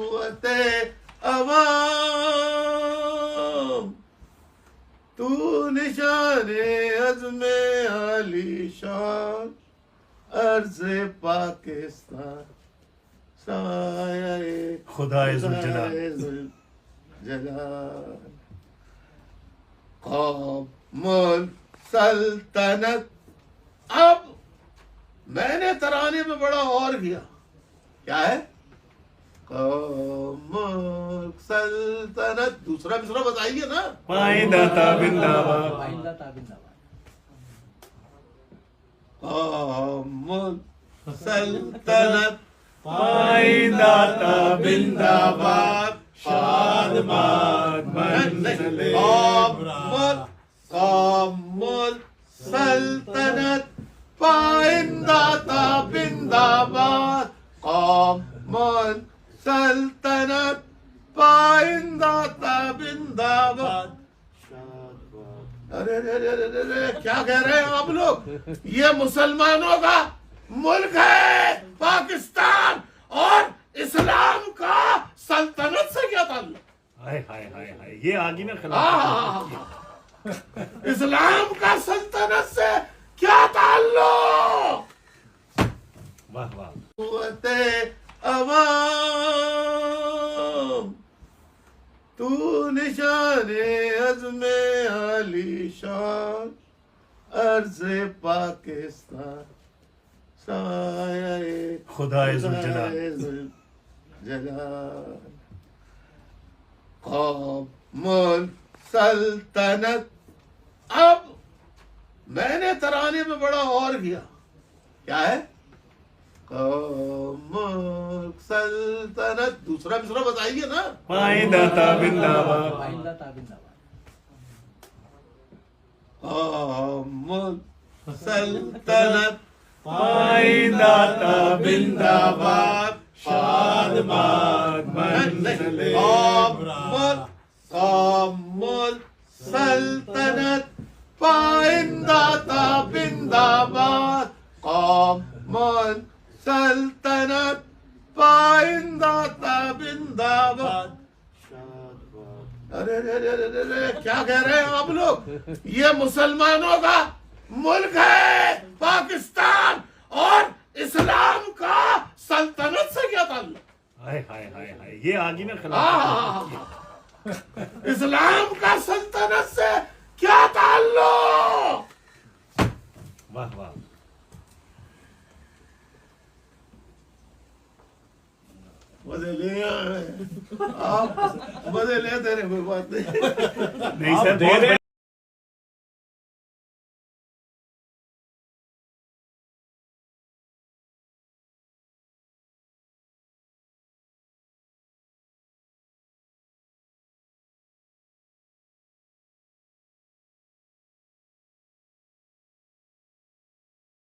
قوت عوام تو نشان عزم علی شان عرض پاکستان سایہ خدائے ذوالجلال جلال قوم السلطنت. اب میں نے ترانے میں بڑا اور کیا. کیا ہے؟ قوم السلطنت. دوسرا مصرع بتائیے نا. پائندہ تا بنداباد. قوم السلطنت پائندہ تا بنداباد. شادمان منزل قوم السلطنت پائندہ تا بنداباد. قوم السلطنت پائندہ تا بنداباد. ارے کیا کہہ رہے ہیں آپ لوگ؟ یہ مسلمانوں کا ملک ہے پاکستان، اور اسلام کا سلطنت سے کیا تعلق؟ ہائے ہائے ہائے ہائے، یہ آگی نا خلاف. اسلام کا سلطنت سے کیا تعلق؟ واہ واہ. قوت عوام تو نشان عزم علی شان عرض پاکستان سایہ خدائے ذوالجلال جلال قوم السلطنت. اب میں نے ترانے میں بڑا اور کیا. کیا ہے؟ قوم السلطنت. دوسرا مصرع بتائیے نا. پائندہ تا بنداباد. قوم السلطنت پائندہ تا بنداباد. شادمان منزل قوم السلطنت پائندہ تا بنداباد. قوم السلطنت پائندہ تا بنداباد. ارے کیا کہہ رہے ہیں آپ لوگ؟ یہ مسلمانوں کا ملک ہے پاکستان، اور اسلام کا سلطنت سے کیا تعلق؟ ہائے ہائے ہائے ہائے، یہ آگی نا خلاف. اسلام کا سلطنت سے کیا تعلق؟ واہ واہ. مزے لے آئے آپ، مزے لیتے رہے، کوئی بات نہیں. نہیں سر، بہت